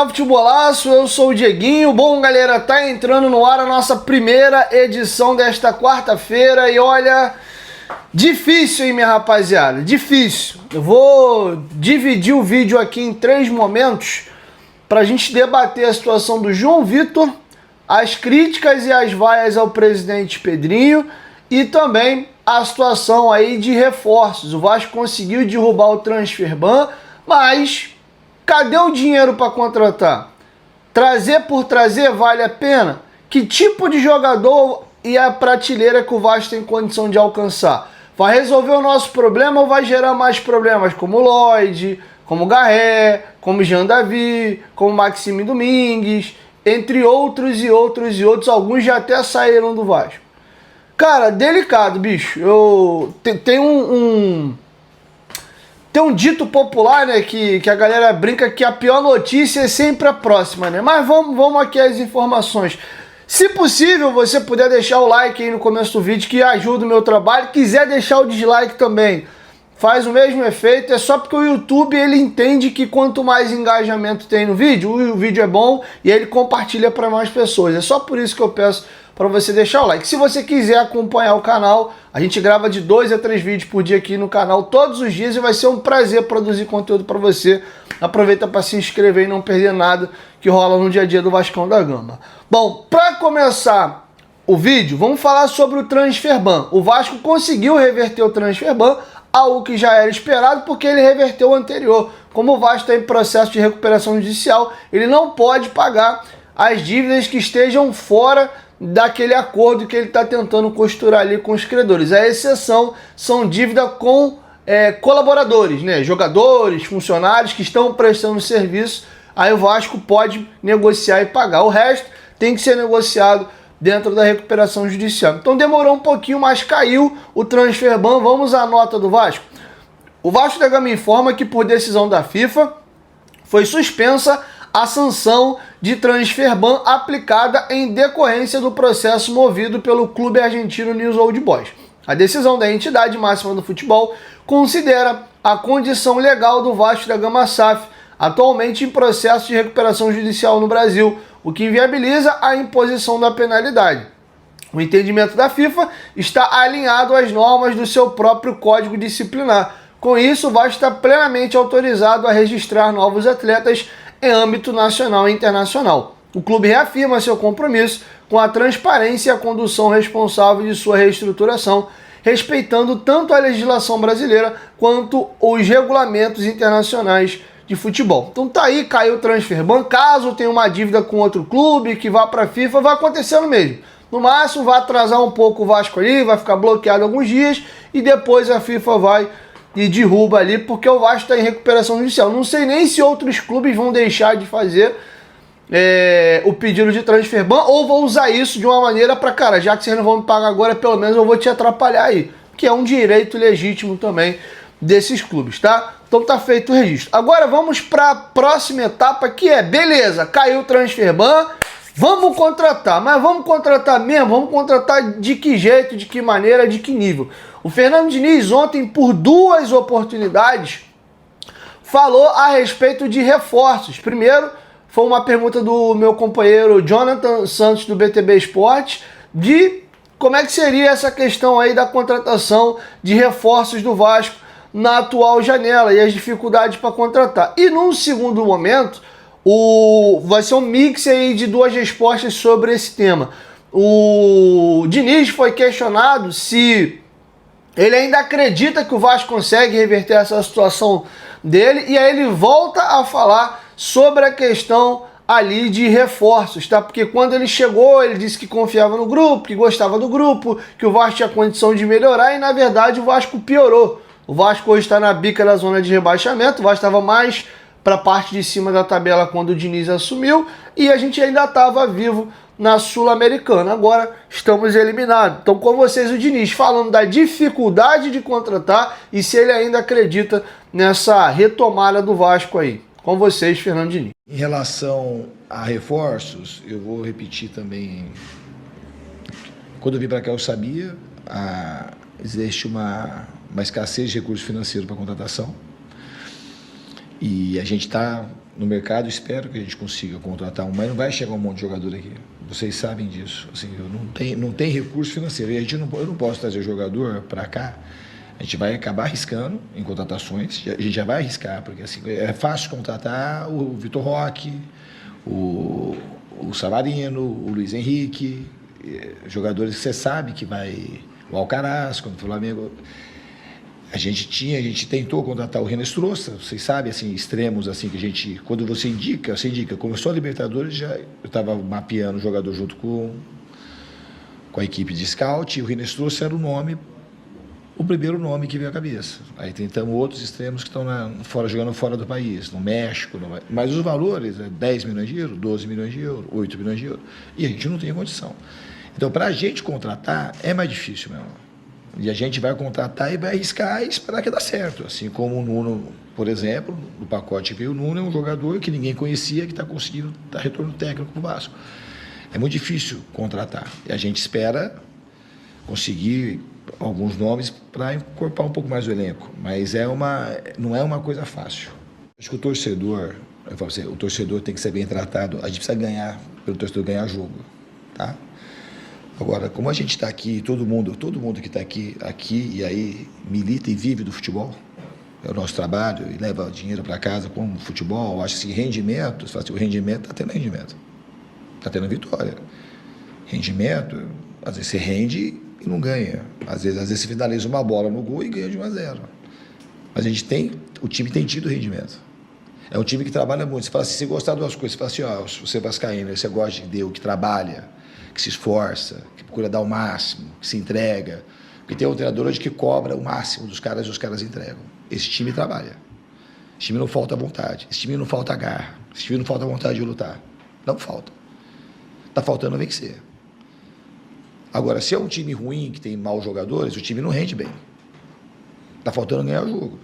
Fala Futebolaço, eu sou o Dieguinho. Bom, galera, tá entrando no ar a nossa primeira edição desta quarta-feira e olha, difícil, hein, minha rapaziada, difícil. Eu vou dividir o vídeo aqui em 3 momentos pra gente debater a situação do João Vitor, as críticas e as vaias ao presidente Pedrinho e também a situação aí de reforços. O Vasco conseguiu derrubar o transfer ban, mas cadê o dinheiro para contratar? Trazer por trazer vale a pena? Que tipo de jogador e a prateleira que o Vasco tem condição de alcançar? Vai resolver o nosso problema ou vai gerar mais problemas como o Lloyd, como o Garré, como o Jean Davi, como o Maxime Domingues, entre outros e outros e outros, alguns já até saíram do Vasco. Cara, delicado, bicho. Tem um dito popular, né, que a galera brinca que a pior notícia é sempre a próxima, né? Mas vamos aqui às informações. Se possível, você puder deixar o like aí no começo do vídeo, que ajuda o meu trabalho. Quiser deixar o dislike também, faz o mesmo efeito. É só porque o YouTube, ele entende que quanto mais engajamento tem no vídeo, o vídeo é bom e ele compartilha para mais pessoas. É só por isso que eu peço para você deixar o like. Se você quiser acompanhar o canal, a gente grava de 2 a 3 vídeos por dia aqui no canal todos os dias e vai ser um prazer produzir conteúdo para você. Aproveita para se inscrever e não perder nada que rola no dia a dia do Vascão da Gama. Bom, para começar o vídeo, vamos falar sobre o transfer ban. O Vasco conseguiu reverter o transfer ban, algo que já era esperado porque ele reverteu o anterior. Como o Vasco está em processo de recuperação judicial, ele não pode pagar as dívidas que estejam fora daquele acordo que ele está tentando costurar ali com os credores. A exceção são dívidas com colaboradores, né? Jogadores, funcionários que estão prestando serviço, aí o Vasco pode negociar e pagar. O resto tem que ser negociado dentro da recuperação judicial. Então demorou um pouquinho, mas caiu o transfer ban. Vamos à nota do Vasco. O Vasco da Gama informa que por decisão da FIFA foi suspensa a sanção de transfer ban aplicada em decorrência do processo movido pelo clube argentino Newell's Old Boys. A decisão da entidade máxima do futebol considera a condição legal do Vasco da Gama SAF, atualmente em processo de recuperação judicial no Brasil, o que inviabiliza a imposição da penalidade. O entendimento da FIFA está alinhado às normas do seu próprio código disciplinar. Com isso, o Vasco está plenamente autorizado a registrar novos atletas em âmbito nacional e internacional. O clube reafirma seu compromisso com a transparência e a condução responsável de sua reestruturação, respeitando tanto a legislação brasileira quanto os regulamentos internacionais de futebol. Então tá aí, caiu o transfer ban. Caso tenha uma dívida com outro clube que vá para a FIFA, vai acontecendo mesmo. No máximo vai atrasar um pouco o Vasco ali, vai ficar bloqueado alguns dias e depois a FIFA vai e derruba ali, porque o Vasco está em recuperação judicial. Não sei nem se outros clubes vão deixar de fazer o pedido de transfer ban ou vão usar isso de uma maneira para, cara, já que vocês não vão me pagar agora, pelo menos eu vou te atrapalhar aí, que é um direito legítimo também desses clubes, tá? Então tá feito o registro. Agora vamos para a próxima etapa, que é, beleza, caiu o transfer ban, vamos contratar, mas vamos contratar mesmo? Vamos contratar de que jeito, de que maneira, de que nível? O Fernando Diniz ontem, por 2 oportunidades, falou a respeito de reforços. Primeiro, foi uma pergunta do meu companheiro Jonathan Santos, do BTB Esporte, de como é que seria essa questão aí da contratação de reforços do Vasco na atual janela e as dificuldades para contratar. E num segundo momento, vai ser um mix aí de 2 respostas sobre esse tema. O Diniz foi questionado se ele ainda acredita que o Vasco consegue reverter essa situação dele, e aí ele volta a falar sobre a questão ali de reforços, tá? Porque quando ele chegou, ele disse que confiava no grupo, que gostava do grupo, que o Vasco tinha condição de melhorar, e na verdade o Vasco piorou. O Vasco hoje está na bica da zona de rebaixamento, o Vasco estava mais para a parte de cima da tabela quando o Diniz assumiu, e a gente ainda estava vivo na Sul-Americana. Agora estamos eliminados. Então, com vocês, o Diniz falando da dificuldade de contratar e se ele ainda acredita nessa retomada do Vasco aí. Com vocês, Fernando Diniz. Em relação a reforços, eu vou repetir também. Quando eu vim para cá, eu sabia, existe uma escassez de recursos financeiros para contratação. E a gente está no mercado, espero que a gente consiga contratar mas não vai chegar um monte de jogador aqui. Vocês sabem disso. Assim, não tem recurso financeiro. E eu não posso trazer jogador para cá. A gente vai acabar arriscando em contratações. A gente já vai arriscar, porque assim, é fácil contratar o Vitor Roque, o Savarino, o Luiz Henrique, jogadores que você sabe que vai... O Alcaraz, quando o Flamengo... A gente tentou contratar o Renan Strossa, vocês sabem, assim, extremos, assim, que a gente... Quando você indica, começou a Libertadores, eu estava mapeando o jogador junto com a equipe de scout, e o Renan Strossa era o primeiro nome que veio à cabeça. Aí tentamos outros extremos que estão jogando fora do país, no México, mas os valores é 10 milhões de euros, 12 milhões de euros, 8 milhões de euros, e a gente não tem condição. Então, para a gente contratar, é mais difícil mesmo. E a gente vai contratar e vai arriscar e esperar que dá certo. Assim como o Nuno, por exemplo, no pacote veio o Nuno, é um jogador que ninguém conhecia, que está conseguindo dar retorno técnico para o Vasco. É muito difícil contratar. E a gente espera conseguir alguns nomes para incorporar um pouco mais o elenco. Mas não é uma coisa fácil. Acho que o torcedor tem que ser bem tratado. A gente precisa ganhar, pelo torcedor ganhar jogo. Tá? Agora, como a gente está aqui, todo mundo que está aqui e aí milita e vive do futebol, é o nosso trabalho e leva dinheiro para casa com o futebol, acho que rendimento, o rendimento está tendo rendimento, está tendo vitória. Rendimento, às vezes você rende e não ganha, às vezes você finaliza uma bola no gol e ganha de 1-0. Mas o time tem tido rendimento. É um time que trabalha muito. Você fala assim, se você gostar de umas coisas, você fala assim, você é vascaíno, você gosta de Deus, que trabalha, que se esforça, que procura dar o máximo, que se entrega. Porque tem um treinador hoje que cobra o máximo dos caras e os caras entregam. Esse time trabalha. Esse time não falta vontade. Esse time não falta garra. Esse time não falta vontade de lutar. Não falta. Está faltando vencer. Agora, se é um time ruim, que tem maus jogadores, o time não rende bem. Está faltando ganhar o jogo.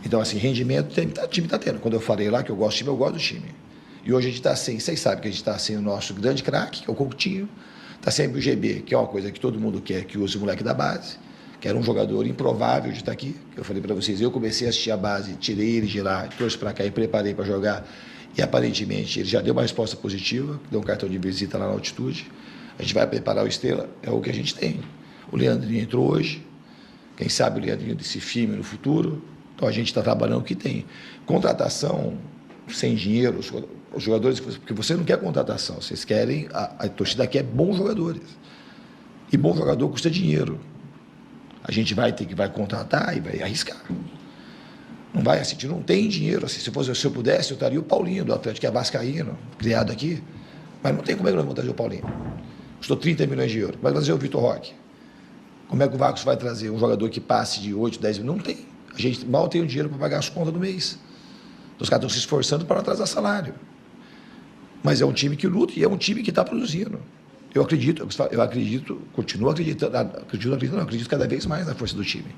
Então, assim, rendimento o time está tendo. Quando eu falei lá que eu gosto do time, eu gosto do time. E hoje a gente está sem, vocês sabem que a gente está sem o nosso grande craque, que é o Coutinho, está sem o GB, que é uma coisa que todo mundo quer, que use o moleque da base, que era um jogador improvável de estar aqui, que eu falei para vocês, eu comecei a assistir a base, tirei ele de lá, trouxe para cá e preparei para jogar, e aparentemente ele já deu uma resposta positiva, deu um cartão de visita lá na altitude, a gente vai preparar o Estrela, é o que a gente tem. O Leandrinho entrou hoje, quem sabe o Leandrinho desse filme no futuro, então a gente está trabalhando o que tem. Contratação sem dinheiro, os jogadores, porque você não quer contratação, vocês querem, a torcida quer bons jogadores. E bom jogador custa dinheiro. A gente vai contratar e vai arriscar. Não vai assim, não tem dinheiro. Assim, se eu pudesse, eu estaria o Paulinho do Atlético, que é vascaíno, criado aqui. Mas não tem como é que nós vamos trazer o Paulinho. Custou 30 milhões de euros. Vai trazer o Vitor Roque. Como é que o Vasco vai trazer um jogador que passe de 8, 10 milhões? Não tem. A gente mal tem o dinheiro para pagar as contas do mês. Os caras estão se esforçando para não atrasar salário. Mas é um time que luta e é um time que está produzindo. Eu acredito, continuo acreditando, acredito cada vez mais na força do time.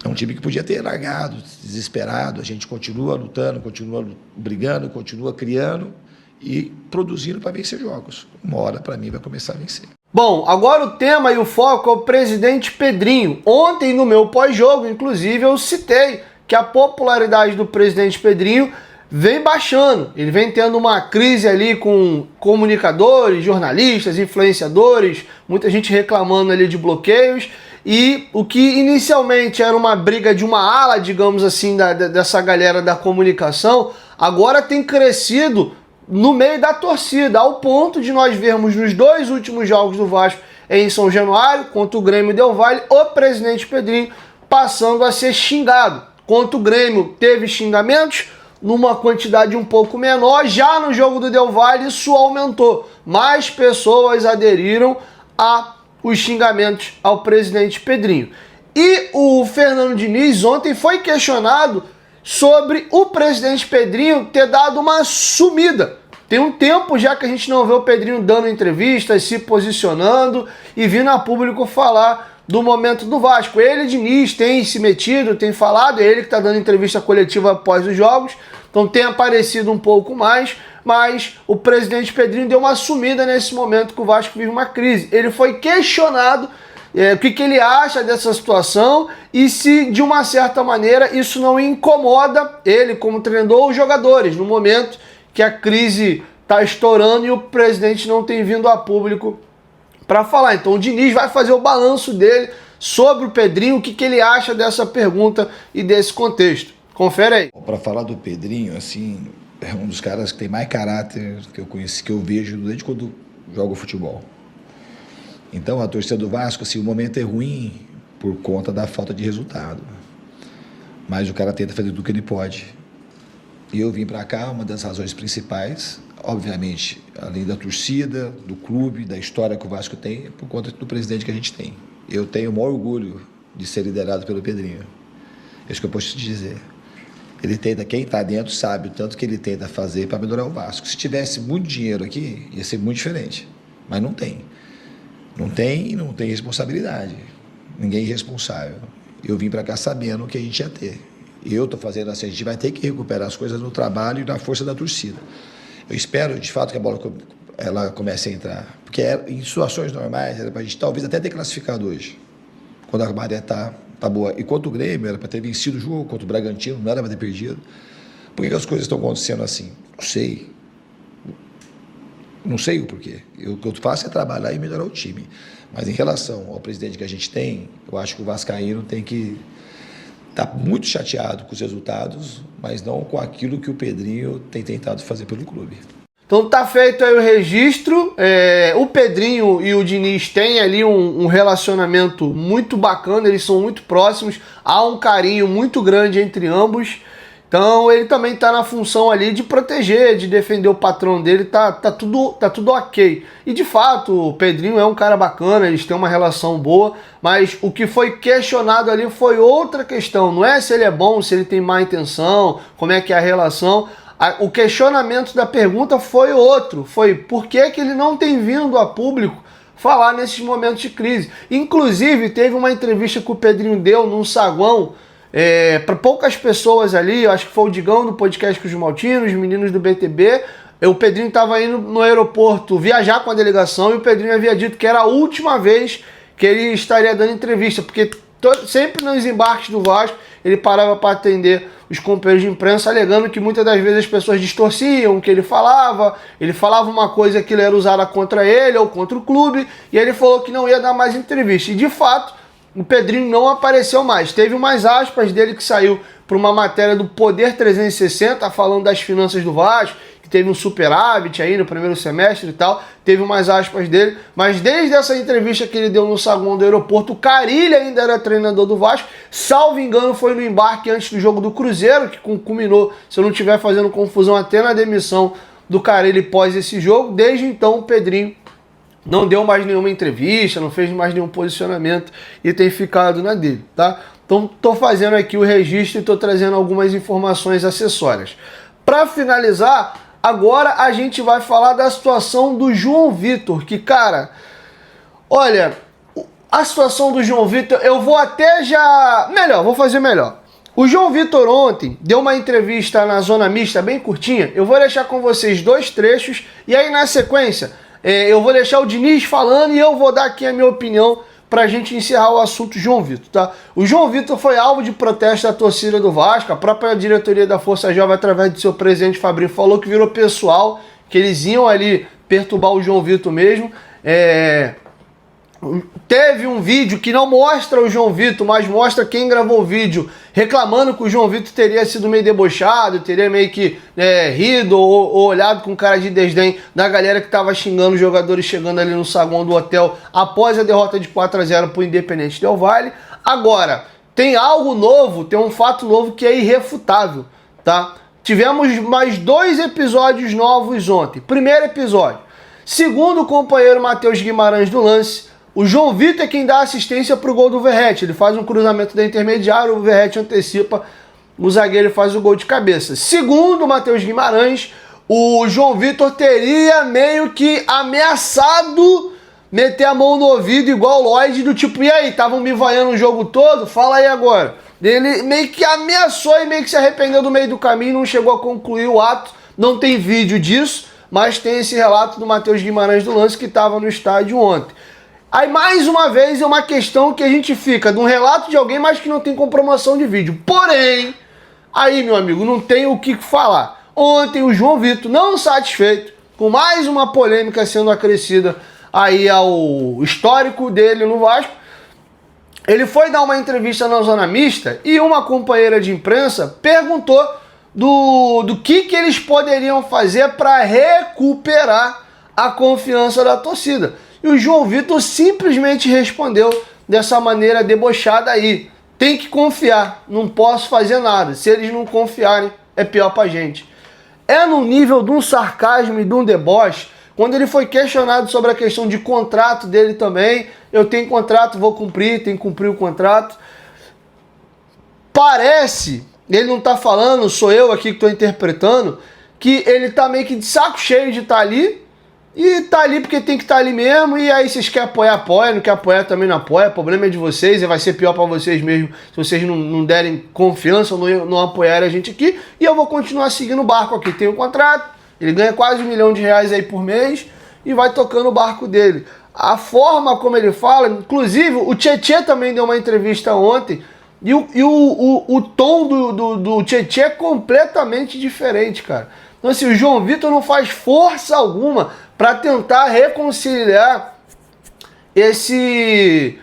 É um time que podia ter largado, desesperado, a gente continua lutando, continua brigando, continua criando e produzindo para vencer jogos. Uma hora, para mim, vai começar a vencer. Bom, agora o tema e o foco é o presidente Pedrinho. Ontem, no meu pós-jogo, inclusive, eu citei que a popularidade do presidente Pedrinho vem baixando. Ele vem tendo uma crise ali com comunicadores, jornalistas, influenciadores, muita gente reclamando ali de bloqueios. E o que inicialmente era uma briga de uma ala, digamos assim, dessa galera da comunicação, agora tem crescido no meio da torcida, ao ponto de nós vermos nos 2 últimos jogos do Vasco em São Januário, contra o Grêmio Del Valle, o presidente Pedrinho passando a ser xingado. Contra o Grêmio teve xingamentos, numa quantidade um pouco menor, já no jogo do Del Valle isso aumentou. Mais pessoas aderiram aos xingamentos ao presidente Pedrinho. E o Fernando Diniz ontem foi questionado sobre o presidente Pedrinho ter dado uma sumida. Tem um tempo já que a gente não vê o Pedrinho dando entrevistas, se posicionando e vindo a público falar do momento do Vasco. Ele, Diniz, tem se metido, tem falado, é ele que está dando entrevista coletiva após os jogos, então tem aparecido um pouco mais, mas o presidente Pedrinho deu uma sumida nesse momento que o Vasco vive uma crise. Ele foi questionado o que ele acha dessa situação e se, de uma certa maneira, isso não incomoda ele como treinador ou os jogadores, no momento que a crise está estourando e o presidente não tem vindo a público para falar. Então o Diniz vai fazer o balanço dele sobre o Pedrinho, o que ele acha dessa pergunta e desse contexto. Confere aí. Para falar do Pedrinho, assim, é um dos caras que tem mais caráter que eu conheci, que eu vejo desde quando jogo futebol. Então a torcida do Vasco, assim, o momento é ruim por conta da falta de resultado. Mas o cara tenta fazer tudo que ele pode. E eu vim para cá, uma das razões principais, obviamente, além da torcida, do clube, da história que o Vasco tem, é por conta do presidente que a gente tem. Eu tenho o maior orgulho de ser liderado pelo Pedrinho. É isso que eu posso te dizer. Ele tenta, quem está dentro sabe o tanto que ele tenta fazer para melhorar o Vasco. Se tivesse muito dinheiro aqui, ia ser muito diferente. Mas não tem. Não tem e não tem responsabilidade. Ninguém é responsável. Eu vim para cá sabendo que a gente ia ter. E eu estou fazendo assim, a gente vai ter que recuperar as coisas no trabalho e na força da torcida. Eu espero, de fato, que a bola ela comece a entrar. Porque em situações normais, era para a gente talvez até ter classificado hoje. Quando a maré está boa. E contra o Grêmio, era para ter vencido o jogo, contra o Bragantino, não era para ter perdido. Por que as coisas estão acontecendo assim? Não sei. Não sei o porquê. O que eu faço é trabalhar e melhorar o time. Mas em relação ao presidente que a gente tem, eu acho que o vascaíno tem que estar muito chateado com os resultados, mas não com aquilo que o Pedrinho tem tentado fazer pelo clube. Então tá feito aí o registro. O Pedrinho e o Diniz têm ali um relacionamento muito bacana, eles são muito próximos, há um carinho muito grande entre ambos. Então ele também tá na função ali de proteger, de defender o patrão dele, tá tudo ok. E de fato, o Pedrinho é um cara bacana, eles têm uma relação boa, mas o que foi questionado ali foi outra questão, não é se ele é bom, se ele tem má intenção, como é que é a relação. O questionamento da pergunta foi outro, foi por que ele não tem vindo a público falar nesses momentos de crise. Inclusive, teve uma entrevista que o Pedrinho deu num saguão, para poucas pessoas ali, eu acho que foi o Digão do podcast com os Maltinos, os meninos do BTB, o Pedrinho estava indo no aeroporto viajar com a delegação e o Pedrinho havia dito que era a última vez que ele estaria dando entrevista, porque sempre nos embarques do Vasco ele parava para atender os companheiros de imprensa, alegando que muitas das vezes as pessoas distorciam o que ele falava uma coisa que era usada contra ele ou contra o clube, e ele falou que não ia dar mais entrevista. E de fato, o Pedrinho não apareceu mais. Teve umas aspas dele que saiu para uma matéria do Poder 360, falando das finanças do Vasco, que teve um superávit aí no primeiro semestre e tal. Teve umas aspas dele, mas desde essa entrevista que ele deu no saguão do aeroporto, o Carille ainda era treinador do Vasco. Salvo engano, foi no embarque antes do jogo do Cruzeiro, que culminou, se eu não estiver fazendo confusão, até na demissão do Carille pós esse jogo. Desde então, o Pedrinho não deu mais nenhuma entrevista, não fez mais nenhum posicionamento e tem ficado na dele, tá? Então, tô fazendo aqui o registro e tô trazendo algumas informações acessórias. Para finalizar, agora a gente vai falar da situação do João Vitor, que, cara, olha, a situação do João Vitor, eu vou até já... vou fazer melhor. O João Vitor ontem deu uma entrevista na Zona Mista, bem curtinha. Eu vou deixar com vocês 2 trechos e aí na sequência eu vou deixar o Diniz falando e eu vou dar aqui a minha opinião pra gente encerrar o assunto João Vitor, tá? O João Vitor foi alvo de protesto da torcida do Vasco, a própria diretoria da Força Jovem, através de seu presidente Fabrício, falou que virou pessoal, que eles iam ali perturbar o João Vitor mesmo. Teve um vídeo que não mostra o João Vitor, mas mostra quem gravou o vídeo reclamando que o João Vitor teria sido meio debochado, teria meio que rido ou olhado com cara de desdém da galera que estava xingando os jogadores chegando ali no saguão do hotel após a derrota de 4-0 para o Independente Del Valle. Agora, tem algo novo, tem um fato novo que é irrefutável, tá? Tivemos mais 2 episódios novos ontem. Primeiro episódio, segundo o companheiro Matheus Guimarães do lance, o João Vitor é quem dá assistência para o gol do Verratti. Ele faz um cruzamento da intermediária, o Verratti antecipa, o zagueiro faz o gol de cabeça. Segundo o Matheus Guimarães, o João Vitor teria meio que ameaçado meter a mão no ouvido igual o Lloyd, do tipo, e aí, estavam me vaiando o jogo todo? Fala aí agora. Ele meio que ameaçou e meio que se arrependeu do meio do caminho, não chegou a concluir o ato, não tem vídeo disso, mas tem esse relato do Matheus Guimarães do lance que estava no estádio ontem. Aí, mais uma vez, é uma questão que a gente fica de um relato de alguém, mas que não tem comprovação de vídeo. Porém, aí, meu amigo, não tem o que falar. Ontem, o João Vitor, não satisfeito, com mais uma polêmica sendo acrescida aí ao histórico dele no Vasco, ele foi dar uma entrevista na Zona Mista e uma companheira de imprensa perguntou do que eles poderiam fazer para recuperar a confiança da torcida. E o João Vitor simplesmente respondeu dessa maneira debochada aí: tem que confiar, não posso fazer nada. Se eles não confiarem, é pior pra gente. É no nível de um sarcasmo e de um deboche. Quando ele foi questionado sobre a questão de contrato dele também, eu tenho contrato, vou cumprir, tenho que cumprir o contrato. Parece, ele não tá falando, sou eu aqui que tô interpretando, que ele tá meio que de saco cheio de estar ali, e tá ali porque tem que estar ali mesmo, e aí vocês querem apoiar, apoia, não quer apoiar também não apoia, o problema é de vocês, e vai ser pior pra vocês mesmo se vocês não derem confiança ou não apoiarem a gente aqui, e eu vou continuar seguindo o barco aqui, tem um contrato, ele ganha quase R$1 milhão aí por mês, e vai tocando o barco dele. A forma como ele fala, inclusive o Tietê também deu uma entrevista ontem, e o tom do Tietê é completamente diferente, cara. Então assim, o João Vitor não faz força alguma para tentar reconciliar esse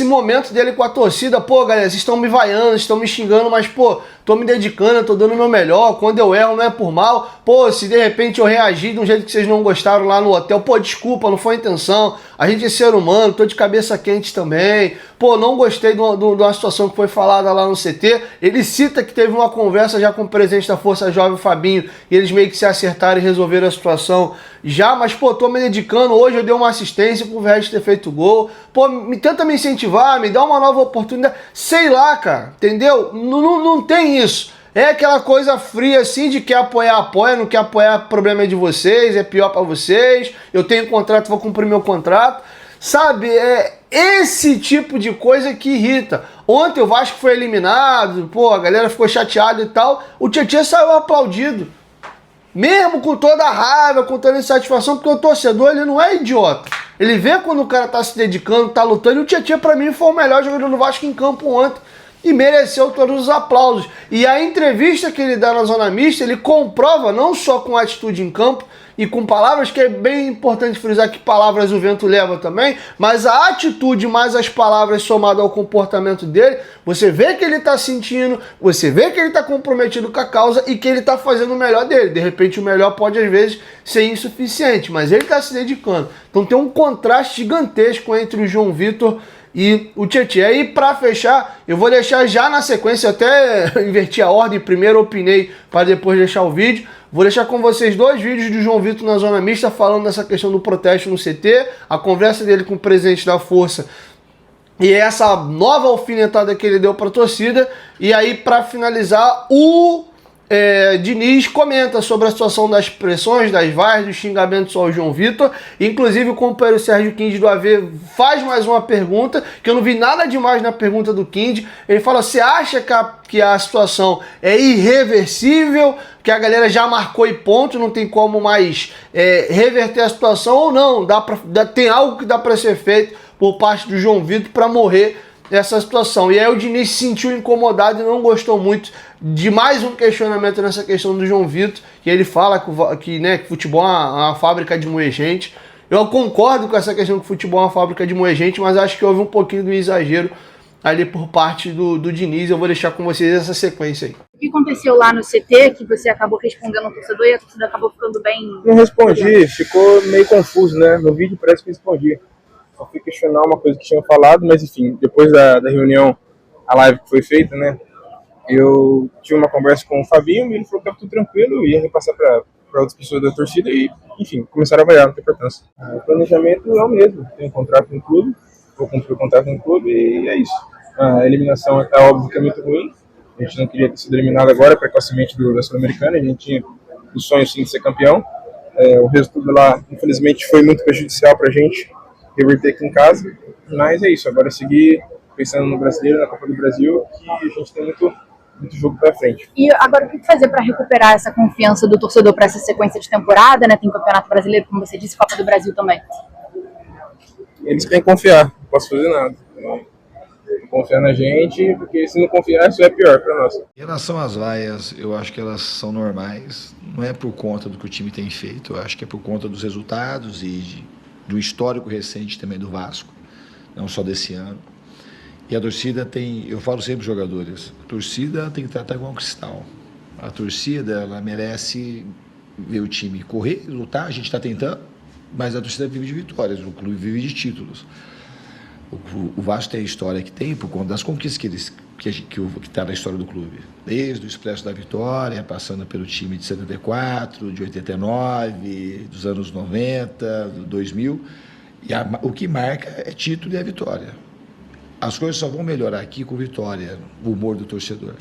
momento dele com a torcida. Pô, galera, vocês estão me vaiando, estão me xingando, mas, pô, tô me dedicando, eu tô dando o meu melhor. Quando eu erro, não é por mal. Pô, se de repente eu reagi de um jeito que vocês não gostaram lá no hotel, pô, desculpa, não foi a intenção. A gente é ser humano, tô de cabeça quente também. Pô, não gostei de uma situação que foi falada lá no CT. Ele cita que teve uma conversa já com o presidente da Força Jovem, Fabinho, e eles meio que se acertaram e resolveram a situação já, mas, pô, tô me dedicando. Hoje eu dei uma assistência pro Verratti ter feito gol. Pô, tenta me incentivar, me dá uma nova oportunidade. Sei lá, cara, entendeu? Não tem isso. É aquela coisa fria assim de quer apoiar, apoia, não quer apoiar, problema é de vocês, é pior pra vocês. Eu tenho contrato, vou cumprir meu contrato. Sabe, é esse tipo de coisa que irrita. Ontem o Vasco foi eliminado, pô, a galera ficou chateada e tal. O Tietê saiu aplaudido. Mesmo com toda a raiva, com toda a insatisfação, porque o torcedor, ele não é idiota. Ele vê quando o cara tá se dedicando, tá lutando, e o Tietê, pra mim, foi o melhor jogador do Vasco em campo ontem. E mereceu todos os aplausos. E a entrevista que ele dá na Zona Mista, ele comprova, não só com atitude em campo e com palavras, que é bem importante frisar que palavras o vento leva também, mas a atitude mais as palavras somado ao comportamento dele, você vê que ele está sentindo, você vê que ele está comprometido com a causa e que ele está fazendo o melhor dele. De repente o melhor pode às vezes ser insuficiente, mas ele está se dedicando. Então tem um contraste gigantesco entre o João Vitor e o Tietê. Aí, para fechar, eu vou deixar já na sequência, até inverti a ordem, primeiro opinei para depois deixar o vídeo. Vou deixar com vocês 2 vídeos do João Vitor na Zona Mista falando dessa questão do protesto no CT, a conversa dele com o presidente da Força e essa nova alfinetada que ele deu para a torcida. E aí, para finalizar, o Diniz comenta sobre a situação das pressões, das vaias, dos xingamentos ao João Vitor. Inclusive o companheiro Sérgio Quinde do AV faz mais uma pergunta, que eu não vi nada demais na pergunta do Quinde. Ele fala: você acha que a situação é irreversível, que a galera já marcou e ponto, não tem como mais reverter a situação, ou não? Tem algo que dá para ser feito por parte do João Vitor para morrer essa situação. E aí o Diniz se sentiu incomodado e não gostou muito de mais um questionamento nessa questão do João Vitor, que ele fala que futebol é uma fábrica de moer gente. Eu concordo com essa questão que futebol é uma fábrica de moer gente, mas acho que houve um pouquinho do exagero ali por parte do Diniz. Eu vou deixar com vocês essa sequência aí. O que aconteceu lá no CT, que você acabou respondendo ao torcedor e a torcida acabou ficando bem... Não respondi, ficou meio confuso, né? No vídeo parece que respondi. Só fui questionar uma coisa que tinham falado, mas enfim, depois da reunião, a live que foi feita, né? Eu tive uma conversa com o Fabinho e ele falou que estava tudo tranquilo, ia repassar para outras pessoas da torcida e, enfim, começaram a avaliar, não tem importância. O planejamento é o mesmo, tenho um contrato no clube, vou cumprir o contrato no clube e é isso. A eliminação é óbvio que é muito ruim, a gente não queria ter sido eliminado agora precocemente da Sul-Americana, a gente tinha o sonho sim de ser campeão. O resultado lá, infelizmente, foi muito prejudicial para a gente reverter aqui em casa, mas é isso, agora é seguir pensando no brasileiro, na Copa do Brasil, que a gente tem muito jogo pra frente. E agora o que fazer para recuperar essa confiança do torcedor para essa sequência de temporada, né? Tem Campeonato Brasileiro, como você disse, Copa do Brasil também. eles têm que confiar, não posso fazer nada. Confiar na gente, porque se não confiar, isso é pior para nós. Em relação às vaias, eu acho que elas são normais, não é por conta do que o time tem feito, eu acho que é por conta dos resultados e do histórico recente também do Vasco, não só desse ano. E a torcida tem, eu falo sempre para os jogadores, a torcida tem que tratar igual um cristal. A torcida, ela merece ver o time correr, lutar, a gente está tentando, mas a torcida vive de vitórias, o clube vive de títulos. O Vasco tem a história que tem por conta das conquistas que está na história do clube. Desde o Expresso da Vitória, passando pelo time de 74, de 89, dos anos 90, 2000. E o que marca é título e a vitória. As coisas só vão melhorar aqui com vitória, o humor do torcedor.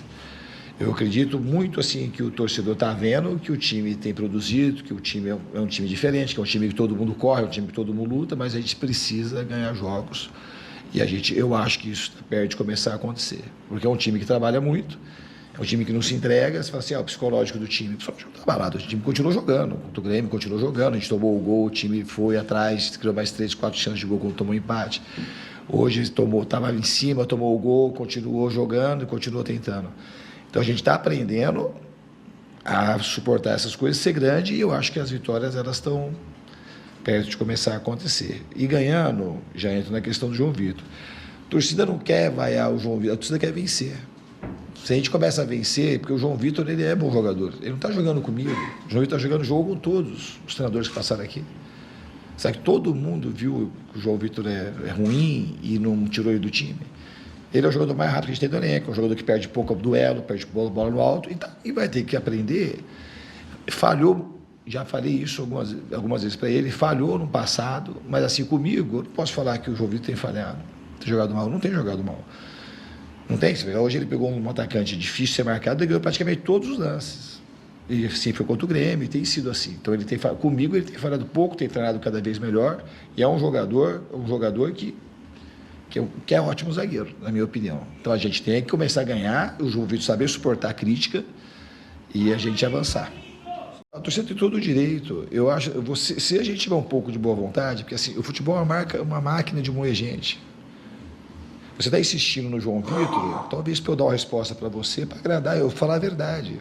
Eu acredito muito assim que o torcedor está vendo que o time tem produzido, que o time é um time diferente, que é um time que todo mundo corre, é um time que todo mundo luta, mas a gente precisa ganhar jogos. E eu acho que isso está perto de começar a acontecer. Porque é um time que trabalha muito, é um time que não se entrega. Você fala assim, o psicológico do time, o psicológico está abalado. O time continuou jogando, o Grêmio continuou jogando, a gente tomou o gol, o time foi atrás, criou mais 3, 4 chances de gol quando tomou empate. Hoje estava em cima, tomou o gol, continuou jogando e continuou tentando. Então a gente está aprendendo a suportar essas coisas, ser grande, e eu acho que as vitórias elas estão perto de começar a acontecer. E ganhando, já entra na questão do João Vitor. A torcida não quer vaiar o João Vitor, a torcida quer vencer. Se a gente começa a vencer, porque o João Vitor ele é bom jogador, ele não está jogando comigo, o João Vitor está jogando jogo com todos os treinadores que passaram aqui. Sabe que todo mundo viu que o João Vitor é ruim e não tirou ele do time? Ele é o jogador mais rápido que a gente tem do elenco, é um jogador que perde pouco duelo, perde bola no alto, e vai ter que aprender. Falhou. Já falei isso algumas vezes para ele, falhou no passado, mas assim, comigo, eu não posso falar que o João Vitor tem falhado, tem jogado mal, não tem jogado mal. Não tem, hoje ele pegou um atacante difícil de ser marcado e ganhou praticamente todos os lances. E assim, foi contra o Grêmio, e tem sido assim. Então, comigo ele tem falhado pouco, tem treinado cada vez melhor, e é um jogador que é um ótimo zagueiro, na minha opinião. Então, a gente tem que começar a ganhar, o João Vitor saber suportar a crítica e a gente avançar. A torcida tem todo o direito. Eu acho, se a gente tiver um pouco de boa vontade, porque assim, o futebol é uma máquina de moer gente. Você está insistindo no João Vitor, talvez para eu dar uma resposta para você, para agradar, eu falar a verdade.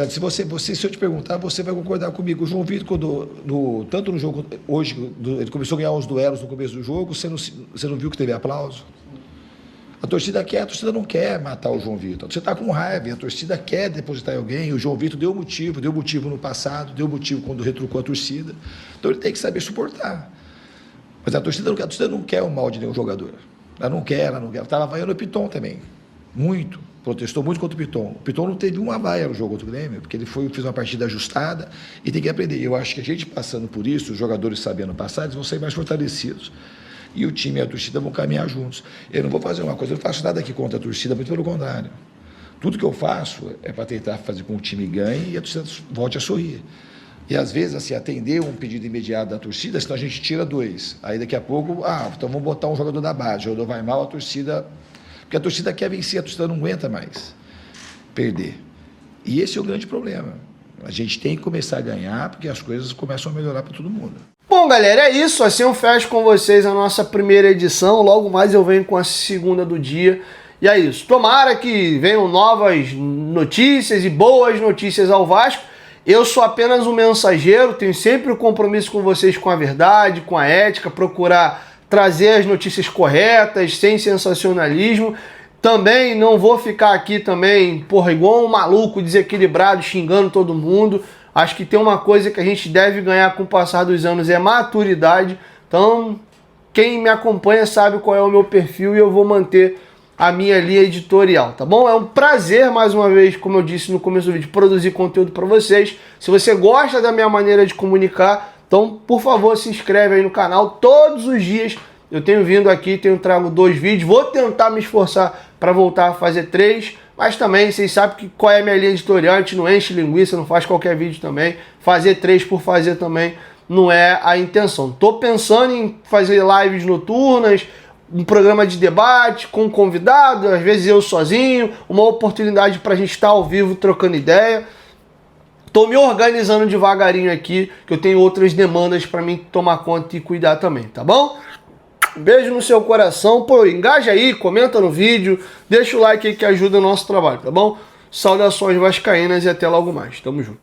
Se eu te perguntar, você vai concordar comigo. O João Vitor, tanto no jogo hoje, ele começou a ganhar uns duelos no começo do jogo, você não viu que teve aplauso? A torcida não quer matar o João Vitor. Você está com raiva, a torcida quer depositar em alguém. O João Vitor deu motivo no passado, deu motivo quando retrucou a torcida. Então ele tem que saber suportar. Mas a torcida não quer o mal de nenhum jogador. Ela não quer. Estava vaiando o Piton também. Muito. Protestou muito contra o Piton. O Piton não teve uma vaia no jogo contra o Grêmio, porque ele fez uma partida ajustada e tem que aprender. Eu acho que a gente passando por isso, os jogadores sabendo passar, eles vão sair mais fortalecidos. E o time e a torcida vão caminhar juntos. Eu não vou fazer uma coisa, eu não faço nada aqui contra a torcida, muito pelo contrário. Tudo que eu faço é para tentar fazer com que o time ganhe e a torcida volte a sorrir. E às vezes, assim, atender um pedido imediato da torcida, senão a gente tira 2. Aí daqui a pouco, então vamos botar um jogador da base, o jogador vai mal, a torcida... Porque a torcida quer vencer, a torcida não aguenta mais perder. E esse é o grande problema. A gente tem que começar a ganhar, porque as coisas começam a melhorar para todo mundo. Bom, galera, é isso. Assim eu fecho com vocês a nossa primeira edição. Logo mais eu venho com a segunda do dia. E é isso. Tomara que venham novas notícias e boas notícias ao Vasco. Eu sou apenas um mensageiro, tenho sempre o compromisso com vocês com a verdade, com a ética, procurar trazer as notícias corretas, sem sensacionalismo. Também não vou ficar aqui também, igual um maluco desequilibrado, xingando todo mundo. Acho que tem uma coisa que a gente deve ganhar com o passar dos anos, é maturidade. Então, quem me acompanha sabe qual é o meu perfil e eu vou manter a minha linha editorial, tá bom? É um prazer, mais uma vez, como eu disse no começo do vídeo, produzir conteúdo para vocês. Se você gosta da minha maneira de comunicar, então, por favor, se inscreve aí no canal. Todos os dias eu tenho vindo aqui, trago 2 vídeos. Vou tentar me esforçar para voltar a fazer 3, mas também vocês sabem qual é a minha linha editorial. A gente não enche linguiça, não faz qualquer vídeo também. Fazer 3 por fazer também não é a intenção. Tô pensando em fazer lives noturnas, um programa de debate com convidado, às vezes eu sozinho, uma oportunidade para a gente estar ao vivo trocando ideia. Tô me organizando devagarinho aqui, que eu tenho outras demandas para mim tomar conta e cuidar também, tá bom? Beijo no seu coração. Pô, engaja aí, comenta no vídeo, deixa o like aí que ajuda o nosso trabalho, tá bom? Saudações vascaínas e até logo mais. Tamo junto.